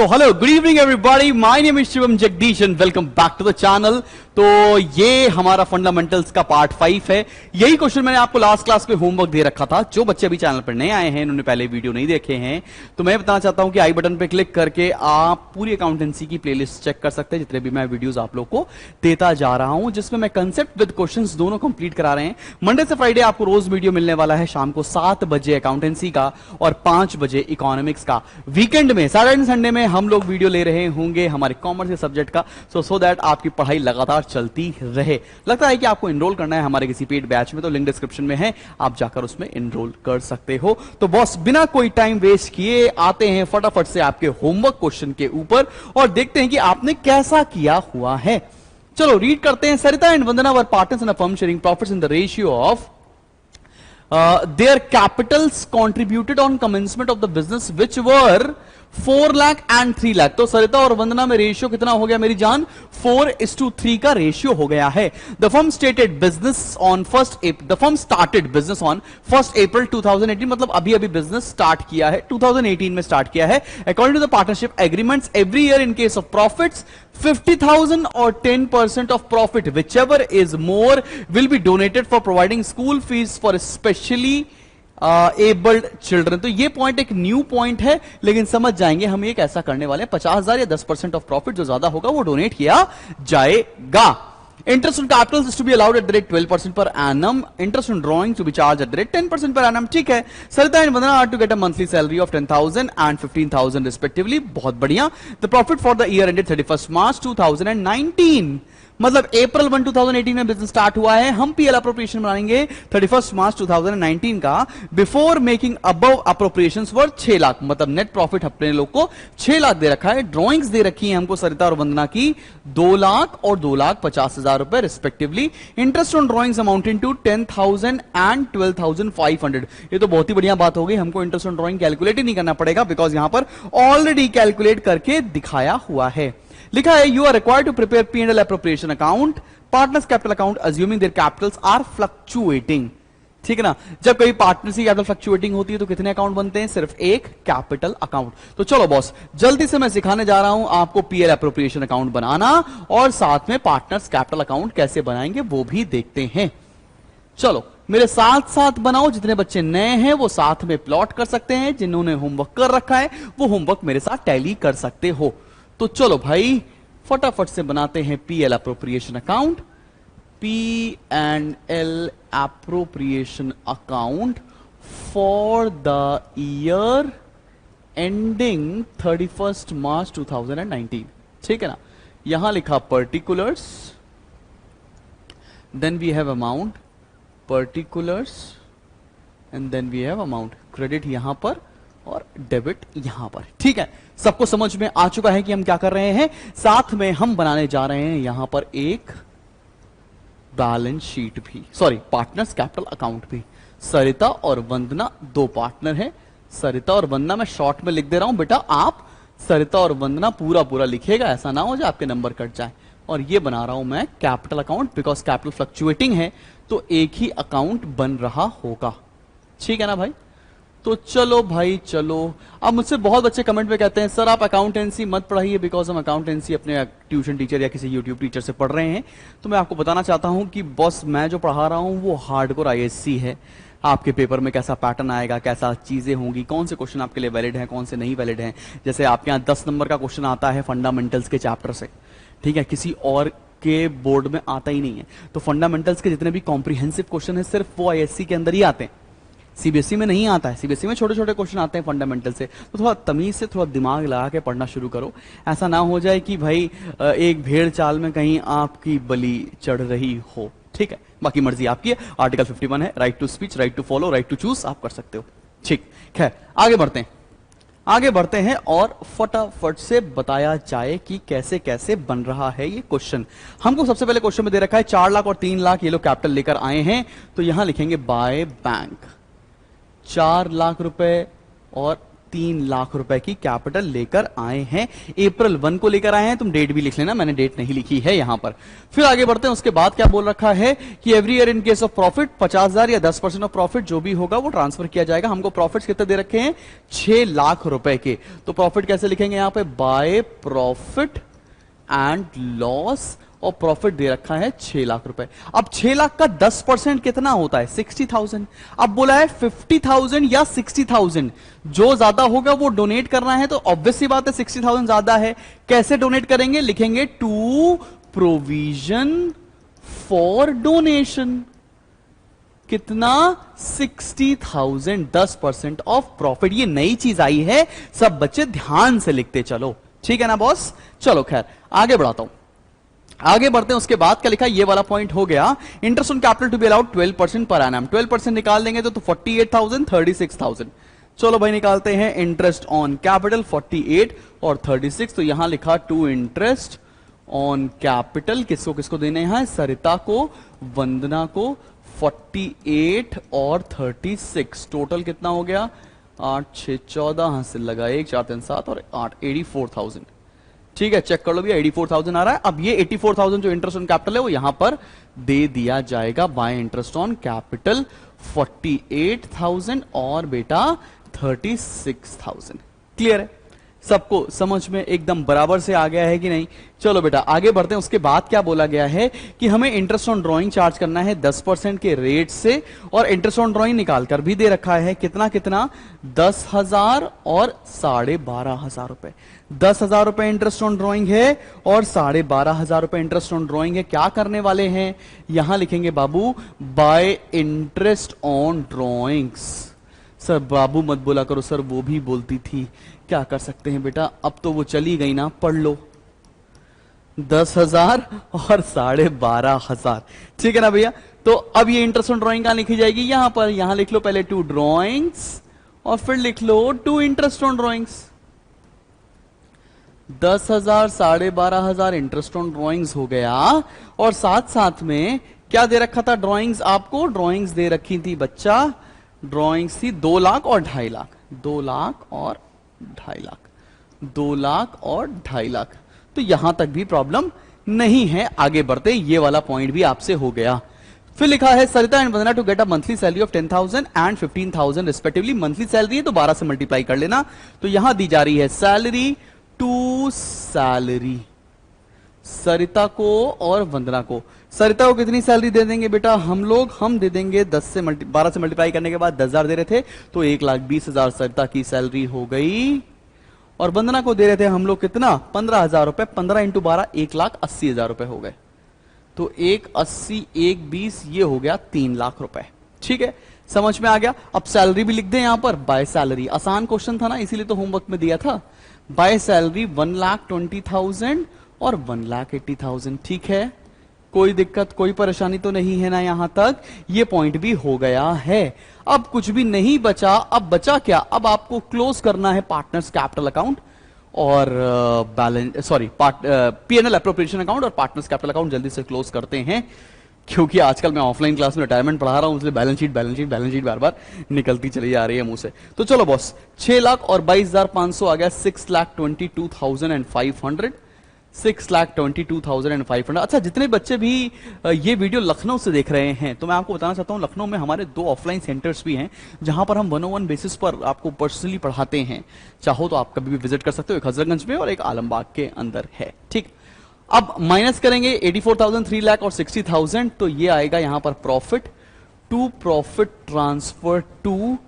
So hello, good evening everybody. My name is Shivam Jagdish and welcome back to the channel. तो ये हमारा fundamentals का part 5 है। यही क्वेश्चन मैंने आपको लास्ट क्लास में होमवर्क दे रखा था। जो बच्चे अभी चैनल पर नए आए हैं, उन्होंने पहले वीडियो नहीं देखे हैं, तो मैं बताना चाहता हूं कि आई बटन पे क्लिक करके आप पूरी अकाउंटेंसी की प्लेलिस्ट चेक कर सकते हैं, जितने भी मैं वीडियोस आप लोग को देता जा रहा हूं, जिसमें मैं कंसेप्ट विद क्वेश्चंस दोनों कंप्लीट करा रहे हैं। मंडे से फ्राइडे आपको रोज वीडियो मिलने वाला है, शाम को 7 बजे अकाउंटेंसी का और 5 बजे इकोनॉमिक्स का। वीकेंड में सैटरडे संडे में हम लोग वीडियो ले रहे होंगे हमारे कॉमर्स के सब्जेक्ट का, सो दैट आपकी पढ़ाई लगातार चलती रहे। लगता है कि आपको एनरोल करना है हमारे किसी पेड बैच में, तो लिंक डिस्क्रिप्शन में है, आप जाकर उसमें एनरोल कर सकते हो। तो बॉस बिना कोई टाइम वेस्ट किए आते हैं फटाफट से आपके होमवर्क क्वेश्चन के ऊपर और देखते हैं कि आपने कैसा किया हुआ है। चलो रीड करते हैं। Sarita and Vandana were partners in a firm sharing profits in the ratio of their capitals contributed on commencement of the business which were 4 lakh and 3 lakh. तो सरिता और वंदना में रेशियो कितना हो गया मेरी जान? 4:3 का रेशियो हो गया है। The firm started business on 1 अप्रैल 2018, मतलब अभी अभी बिजनेस स्टार्ट किया है, 2018 में स्टार्ट किया है। According to the partnership agreements every year in case of profits 50,000 और 10% of profit whichever is more will be donated for providing school fees for specially abled children. तो ये पॉइंट एक new point है, लेकिन समझ जाएंगे हम एक ऐसा करने वाले हैं, 50,000 या 10% ऑफ प्रॉफिट जो ज्यादा होगा वो डोनेट किया जाएगा। Interest on capital is to be allowed at the rate 12% per annum. Interest on drawing to be charge at the rate 10% per annum. ठीक है। Sarita and Vandana are to get a monthly salary of 10,000 and 15,000 respectively. बहुत बढ़िया। The profit for the year ended 31 March 2019, मतलब अप्रैल 1 2018 में business start हुआ है। हम PL appropriation बनाएंगे 31 मार्च 2019 का। बिफोर मेकिंग अबव अप्रोप्रिएशंस वर 6 लाख, मतलब नेट प्रॉफिट अपने लोग को 6 लाख दे रखा है। ड्रॉइंग्स दे रखी है हमको सरिता और वंदना की 2 लाख और 2,50,000 रुपए respectively. Interest on drawings amounting to 10,000 and 12,500। ये तो बहुत ही बढ़िया बात हो गई, हमको इंटरेस्ट ऑन ड्रॉइंग कैलकुलेट ही नहीं करना पड़ेगा, बिकॉज यहां पर ऑलरेडी कैलकुलेट करके दिखाया हुआ है। लिखा है you are required to prepare P&L appropriation account, partners capital account assuming their capitals are fluctuating. ठीक है ना। जब कभी पार्टनर्स की कैपिटल फ्लक्चुएटिंग होती है तो कितने अकाउंट बनते हैं? सिर्फ एक कैपिटल अकाउंट। तो चलो बॉस जल्दी से मैं सिखाने जा रहा हूं आपको पीएल एप्रोप्रिएशन अकाउंट बनाना, और साथ में पार्टनर्स कैपिटल अकाउंट कैसे बनाएंगे वो भी देखते हैं। चलो मेरे साथ साथ बनाओ। जितने बच्चे नए हैं वो साथ में प्लॉट कर सकते हैं, जिन्होंने होमवर्क कर रखा है वो होमवर्क मेरे साथ टैली कर सकते हो। तो चलो भाई फटाफट से बनाते हैं PL appropriation account. P&L appropriation account for the year ending 31 March 2019। ठीक है ना। यहां लिखा particulars, then we have amount, particulars and then we have amount. Credit यहां पर और डेबिट यहां पर। ठीक है, सबको समझ में आ चुका है कि हम क्या कर रहे हैं। साथ में हम बनाने जा रहे हैं यहां पर एक बैलेंस शीट भी, सॉरी पार्टनर्स कैपिटल अकाउंट भी। सरिता और वंदना 2 पार्टनर हैं। सरिता और वंदना मैं शॉर्ट में लिख दे रहा हूं, बेटा आप सरिता और वंदना पूरा पूरा लिखिएगा, ऐसा ना हो जाए आपके नंबर कट जाए। और ये बना रहा हूं मैं capital account, because capital fluctuating है तो एक ही अकाउंट बन रहा होगा। ठीक है ना भाई। तो चलो भाई चलो। अब मुझसे बहुत बच्चे कमेंट में कहते हैं सर आप अकाउंटेंसी मत पढ़ाइए, बिकॉज हम अकाउंटेंसी अपने ट्यूशन टीचर या किसी यूट्यूब टीचर से पढ़ रहे हैं। तो मैं आपको बताना चाहता हूं कि बॉस मैं जो पढ़ा रहा हूं वो हार्डकोर आईएससी है। आपके पेपर में कैसा पैटर्न आएगा, कैसा चीजें होंगी, कौन से क्वेश्चन आपके लिए वैलिड हैं, कौन से नहीं वैलिड हैं। जैसे आपके यहाँ 10 नंबर का क्वेश्चन आता है फंडामेंटल्स के चैप्टर से, ठीक है, किसी और के बोर्ड में आता ही नहीं है। तो फंडामेंटल्स के जितने भी कॉम्प्रिहेंसिव क्वेश्चन है सिर्फ वो आईएससी के अंदर ही आते हैं, सीबीएसई में नहीं आता है। सीबीएसई में छोटे छोटे क्वेश्चन आते हैं फंडामेंटल से। तो थोड़ा तमीज से, थोड़ा दिमाग लगा के पढ़ना शुरू करो। ऐसा ना हो जाए कि भाई एक भेड़ चाल में कहीं आपकी बलि चढ़ रही हो। ठीक है, बाकी मर्जी आपकी है। आर्टिकल 51 है, right to speech, right to follow, right to choose, आप कर सकते हो। ठीक है, आगे बढ़ते हैं और फटाफट से बताया जाए कि कैसे कैसे बन रहा है ये क्वेश्चन। हमको सबसे पहले क्वेश्चन में दे रखा है 4 लाख और 3 लाख ये लोग कैपिटल लेकर आए हैं। तो यहां लिखेंगे बाय बैंक 4 लाख रुपए और 3 लाख रुपए की कैपिटल लेकर आए हैं। अप्रैल 1 को लेकर आए हैं, तुम डेट भी लिख लेना, मैंने डेट नहीं लिखी है यहां पर। फिर आगे बढ़ते हैं, उसके बाद क्या बोल रखा है कि every year in case of profit 50,000 या 10% ऑफ प्रॉफिट जो भी होगा वो ट्रांसफर किया जाएगा। हमको प्रॉफिट कितने दे रखे हैं? 6 लाख रुपए के। तो प्रॉफिट कैसे लिखेंगे यहां पे? बाय प्रॉफिट एंड लॉस, और प्रॉफिट दे रखा है 6 लाख रुपए। अब 6 लाख का 10% कितना होता है? 60,000। अब बोला है 50,000 या 60,000, जो ज्यादा होगा वो डोनेट करना है। तो ऑब्वियस सी बात है 60,000 ज्यादा है। कैसे डोनेट करेंगे? लिखेंगे टू प्रोविजन फॉर डोनेशन। कितना? 60,000, 10% ऑफ प्रॉफिट। ये नई चीज आई है, सब बच्चे ध्यान से लिखते चलो, ठीक है ना बॉस? चलो खैर आगे बढ़ाता हूं, आगे बढ़ते हैं। उसके बाद क्या लिखा? ये वाला पॉइंट हो गया। Interest on capital to be allowed 12% per annum. 12% निकाल देंगे तो 48,000, 36,000। चलो भाई निकालते हैं। इंटरेस्ट ऑन कैपिटल 48 और 36, तो यहां लिखा टू इंटरेस्ट ऑन कैपिटल किसको किसको देने हैं? सरिता को, वंदना को। 48 और 36 टोटल कितना हो गया? 8 6 14, हासिल लगा 1 4 3 7 और 8, 84,000। ठीक है, चेक कर लो भैया, 84,000 आ रहा है। अब ये 84,000 जो इंटरेस्ट ऑन कैपिटल है वो यहां पर दे दिया जाएगा बाय इंटरेस्ट ऑन कैपिटल 48,000 और बेटा 36,000। क्लियर है? सबको समझ में एकदम बराबर से आ गया है कि नहीं? चलो बेटा आगे बढ़ते हैं। उसके बाद क्या बोला गया है कि हमें इंटरेस्ट ऑन ड्राइंग चार्ज करना है 10% के रेट से, और इंटरेस्ट ऑन ड्राइंग निकाल कर भी दे रखा है। कितना कितना? 10,000 और 12,500 रुपए। 10,000 रुपए इंटरेस्ट ऑन ड्राइंग है और 12,500 रुपए इंटरेस्ट ऑन ड्राइंग है। क्या करने वाले हैं? यहां लिखेंगे बाबू by interest on drawings. Sir बाबू मत बोला करो सर, वो भी बोलती थी। क्या कर सकते हैं बेटा, अब तो वो चली गई ना, पढ़ लो। 10,000 और 12,500, ठीक है ना भैया? तो अब ये इंटरेस्ट ऑन ड्राइंग कहां लिखी जाएगी? यहां पर। यहां लिख लो पहले टू ड्राइंग्स और फिर लिख लो to interest on drawings. 10,000 12,500 interest on drawings हो गया, और साथ साथ में क्या दे रखा था? ड्राइंग्स आपको ड्राइंग्स दे रखी थी बच्चा। ड्राइंग्स थी 2 लाख और 2.5 लाख। 2 लाख और 2.5 लाख, 2 लाख और 2.5 लाख। तो यहां तक भी प्रॉब्लम नहीं है। आगे बढ़ते, ये वाला पॉइंट भी आपसे हो गया। फिर लिखा है Sarita and Vandana to get a monthly salary of 10,000 and 15,000 respectively. Monthly salary है तो 12 से मल्टीप्लाई कर लेना। तो यहां दी जा रही है सैलरी टू सैलरी, सरिता को और वंदना को। सरिता को कितनी सैलरी दे देंगे बेटा हम लोग? हम दे देंगे 12 से मल्टीप्लाई करने के बाद 10,000 दे रहे थे, तो 1,20,000 सरिता की सैलरी हो गई। और वंदना को दे रहे थे हम लोग कितना? 15,000 रुपए। 15 इंटू 12 1,80,000 रुपए हो गए। तो 1,80 1,20 ये हो गया 3 लाख रुपए। ठीक है, समझ में आ गया? अब सैलरी भी लिख दें यहां पर बाय सैलरी। आसान क्वेश्चन था ना, इसीलिए तो होमवर्क में दिया था। बाय सैलरी 1,20,000 और 1,80,000। ठीक है, कोई दिक्कत कोई परेशानी तो नहीं है ना यहां तक? ये पॉइंट भी हो गया है। अब कुछ भी नहीं बचा। अब बचा क्या? अब आपको क्लोज करना है पार्टनर्स कैपिटल अकाउंट और balance, sorry PNL appropriation account और पार्टनर्स कैपिटल अकाउंट जल्दी से क्लोज करते हैं, क्योंकि आजकल मैं ऑफलाइन क्लास में रिटायरमेंट पढ़ा रहा हूं, इसलिए बैलेंस शीट बार बार निकलती चली जा रही है मुंह से। तो चलो बॉस, 6 लाख और 22,500 आ गया 6,22,500। 6,22,500। अच्छा, जितने बच्चे भी ये वीडियो लखनऊ से देख रहे हैं, तो मैं आपको बताना चाहता हूं लखनऊ में हमारे 2 ऑफलाइन सेंटर्स भी हैं, जहां पर हम 101 बेसिस पर आपको पर्सनली पढ़ाते हैं। चाहो तो आप कभी भी विजिट कर सकते हो। एक हजरतगंज में और एक आलमबाग के अंदर है। ठीक, अब माइनस करेंगे 84,000, 3 लाख और 60,000, तो ये आएगा यहां पर profit to profit transfer to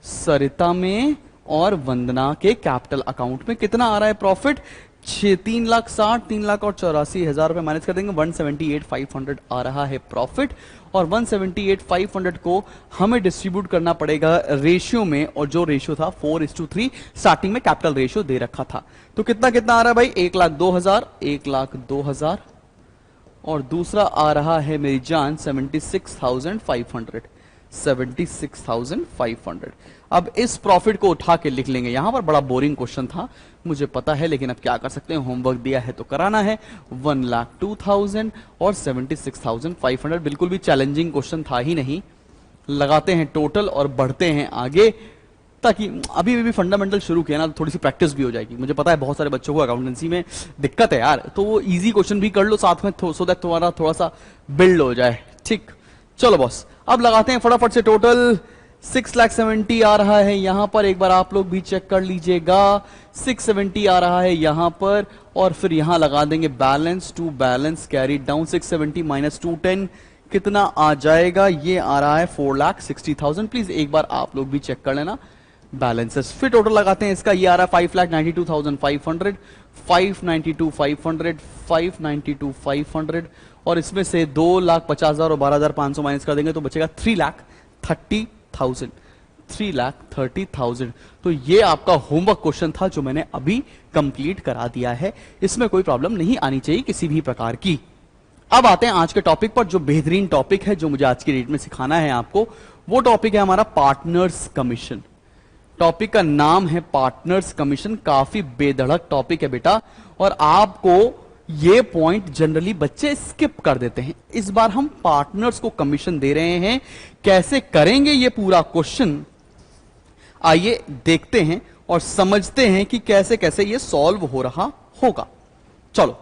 Sarita में और वंदना के कैपिटल अकाउंट में। कितना आ रहा है प्रॉफिट? 3,60,000, 3,84,000 रुपए माइनस कर देंगे, 178,500 आ रहा है प्रॉफिट। और 178,500 को हमें डिस्ट्रीब्यूट करना पड़ेगा रेशियो में, और जो रेशियो था 4:3 स्टार्टिंग में कैपिटल रेशियो दे रखा था। तो कितना कितना आ रहा है भाई? 1,02,000, 1,02,000, और दूसरा आ रहा है मेरी जान 76,500, 76,500। अब इस प्रॉफिट को उठा के लिख लेंगे। यहां पर बड़ा बोरिंग क्वेश्चन था मुझे पता है, लेकिन अब क्या कर सकते हैं, होमवर्क दिया है तो कराना है। 1,02,000 और 76,500 बिल्कुल भी चैलेंजिंग क्वेश्चन था ही नहीं। लगाते हैं टोटल और बढ़ते हैं आगे। ताकि अभी भी फंडामेंटल शुरू किया ना तो थोड़ी सी प्रैक्टिस भी हो जाएगी। मुझे पता है बहुत सारे बच्चों को अकाउंटेंसी में दिक्कत है यार, तो वो इजी क्वेश्चन भी कर लो साथ में, सो दैट तुम्हारा थोड़ा सा बिल्ड हो जाए। ठीक, चलो बॉस अब लगाते हैं फटाफट से टोटल। 6,70,000 आ रहा है यहां पर, एक बार आप लोग भी चेक कर लीजिएगा। 670 आ रहा है यहां पर, और फिर यहां लगा देंगे balance to balance carry down. 670 minus 210 कितना आ जाएगा? ये आ रहा है 4,60,000। प्लीज एक बार आप लोग भी चेक कर लेना बैलेंसेस। फिर टोटल लगाते हैं इसका, ये आ रहा है 5,92,500, 592,500, 592,500, और इसमें से 2,50,000 और 12,500 माइनस कर देंगे तो बचेगा 3,30,000, 3,30,000। तो ये आपका होमवर्क क्वेश्चन था जो मैंने अभी कंप्लीट करा दिया है, इसमें कोई प्रॉब्लम नहीं आनी चाहिए किसी भी प्रकार की। अब आते हैं आज के टॉपिक पर, जो बेहतरीन टॉपिक है जो मुझे आज की डेट में सिखाना है आपको। वो टॉपिक है हमारा पार्टनर्स कमीशन। टॉपिक का नाम है पार्टनर्स कमीशन। काफी बेधड़क टॉपिक है बेटा, और आपको ये पॉइंट जनरली बच्चे स्किप कर देते हैं। इस बार हम पार्टनर्स को कमीशन दे रहे हैं। कैसे करेंगे ये पूरा क्वेश्चन, आइए देखते हैं और समझते हैं कि कैसे कैसे ये सॉल्व हो रहा होगा। चलो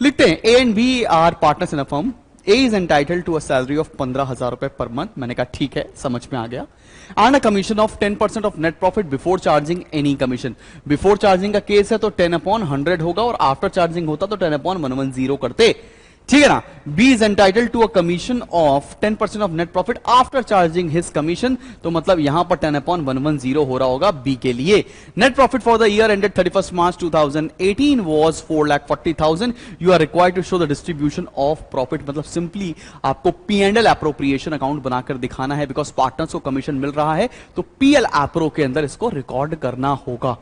लिखते हैं, A and B are partners in a firm. A is entitled to a salary of 15,000 रुपए पर मंथ। मैंने कहा ठीक है, समझ में आ गया। And a commission of 10% of net profit before charging any commission. Before charging का केस है तो 10/100 होगा, और आफ्टर चार्जिंग होता तो 10/110 करते, ठीक है ना। B is entitled to a commission of 10% of net profit after charging his commission, तो मतलब यहां पर 10/110 हो रहा होगा बी के लिए। Net profit for the year ended 31 March 2018 was 4,40,000। You are required to show the distribution of profit. मतलब सिंपली आपको P&L एप्रोप्रिएशन अकाउंट बनाकर दिखाना है, बिकॉज पार्टनर्स को कमीशन मिल रहा है तो PL एप्रो के अंदर इसको रिकॉर्ड करना होगा,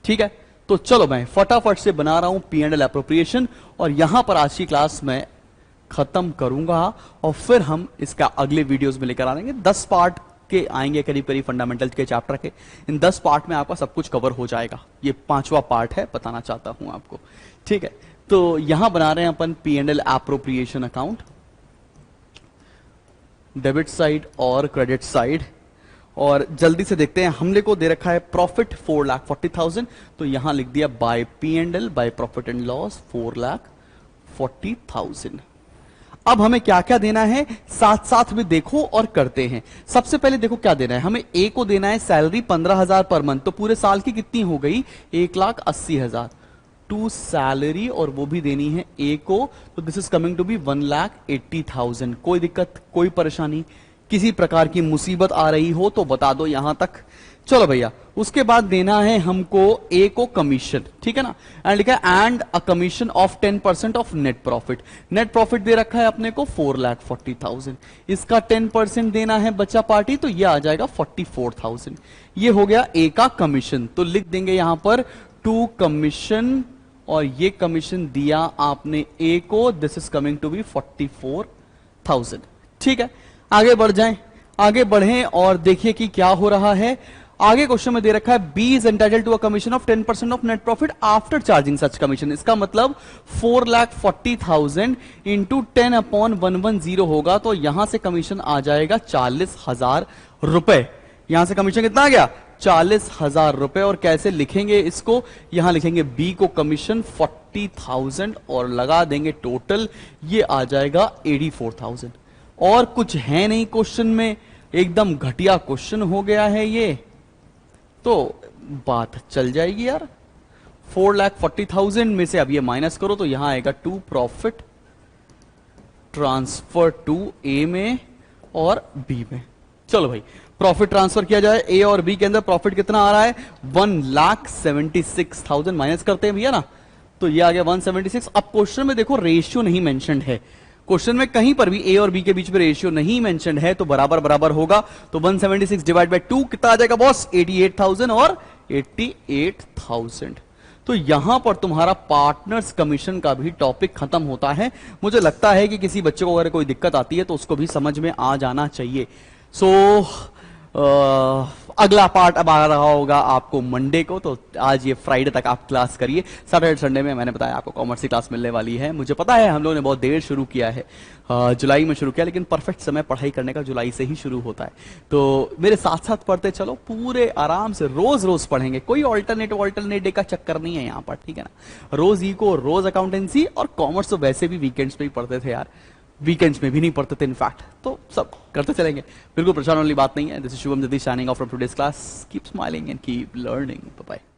ठीक है। तो चलो मैं फटाफट से बना रहा हूं P&L एप्रोप्रिएशन, और यहां पर आज की क्लास में खत्म करूंगा, और फिर हम इसका अगले वीडियोस में लेकर आएंगे। 10 पार्ट के आएंगे करीब करीब फंडामेंटल के चैप्टर के। इन 10 पार्ट में आपका सब कुछ कवर हो जाएगा। ये 5वां पार्ट है, बताना चाहता हूं आपको, ठीक है। तो यहां बना रहे हैं अपन P&L appropriation account, debit side और क्रेडिट साइड। और जल्दी से देखते हैं, हमले को दे रखा है प्रॉफिट 4,40,000, तो यहां लिख दिया by P&L, by profit and loss 4,40,000। अब हमें क्या क्या देना है साथ साथ में देखो और करते हैं। सबसे पहले देखो क्या देना है हमें। ए को देना है सैलरी 15,000 पर मंथ, तो पूरे साल की कितनी हो गई? 1,80,000 टू सैलरी, और वो भी देनी है ए को, तो this is coming to be 1,80,000। कोई दिक्कत, कोई परेशानी, किसी प्रकार की मुसीबत आ रही हो तो बता दो यहां तक। चलो भैया, उसके बाद देना है हमको ए को कमीशन, ठीक है ना। एंड लिखा है and a commission of 10% of net profit. Net profit दे रखा है अपने को 4,40,000, इसका 10% देना है बच्चा पार्टी, तो ये आ जाएगा 44,000। ये हो गया ए का कमीशन, तो लिख देंगे यहां पर टू कमीशन, और ये कमीशन दिया आपने ए को, this is coming to be 44,000, ठीक है। आगे बढ़ जाएं, आगे बढ़ें और देखिए कि क्या हो रहा है। आगे क्वेश्चन में दे रखा है B is entitled to a commission of 10% of net profit after charging such commission. इसका मतलब 4,40,000 इंटू 10/110 होगा, तो यहां से कमीशन आ जाएगा 40,000 रुपए। यहां से कमीशन कितना आ गया? 40,000 रुपए। और कैसे लिखेंगे इसको? यहां लिखेंगे बी को कमीशन 40,000 और लगा देंगे टोटल, ये आ जाएगा 84,000। और कुछ है नहीं क्वेश्चन में, एकदम घटिया क्वेश्चन हो गया है ये, तो बात चल जाएगी यार। 4,40,000 में से अब ये माइनस करो तो यहां आएगा टू प्रॉफिट ट्रांसफर टू ए में और बी में। चलो भाई प्रॉफिट ट्रांसफर किया जाए। ए और बी के अंदर प्रॉफिट कितना आ रहा है? 1,76,000 माइनस करते हैं भैया ना, तो ये आ गया 176। अब क्वेश्चन में देखो रेशियो नहीं मेंशन्ड है, क्वेश्चन में कहीं पर भी ए और बी के बीच में रेशियो नहीं मेंशन्ड है, तो बराबर बराबर होगा। तो 176 डिवाइड बाय 2 कितना आ जाएगा बॉस? 88,000 और 88,000। तो यहां पर तुम्हारा पार्टनर्स कमीशन का भी टॉपिक खत्म होता है। मुझे लगता है कि किसी बच्चे को अगर कोई दिक्कत आती है तो उसको भी समझ में आ जाना चाहिए। सो अगला पार्ट अब आ रहा होगा आपको मंडे को, तो आज ये फ्राइडे तक आप क्लास करिए। सैटरडे संडे में मैंने बताया आपको कॉमर्स की क्लास मिलने वाली है। मुझे पता है हम लोगों ने बहुत देर शुरू किया है, जुलाई में शुरू किया, लेकिन परफेक्ट समय पढ़ाई करने का जुलाई से ही शुरू होता है। तो मेरे साथ साथ पढ़ते चलो, पूरे आराम से रोज रोज पढ़ेंगे, कोई ऑल्टरनेट डे का चक्कर नहीं है यहाँ पर, ठीक है ना। रोज इको, रोज अकाउंटेंसी, और कॉमर्स तो वैसे भी वीकेंड्स में ही पढ़ते थे यार, वीकेंड्स में भी नहीं पढ़ते थे इनफैक्ट, तो सब करते चलेंगे, बिल्कुल परेशान वाली बात नहीं है। This is Shubham Jagdish signing off from today's class. Keep smiling and keep learning. Bye bye.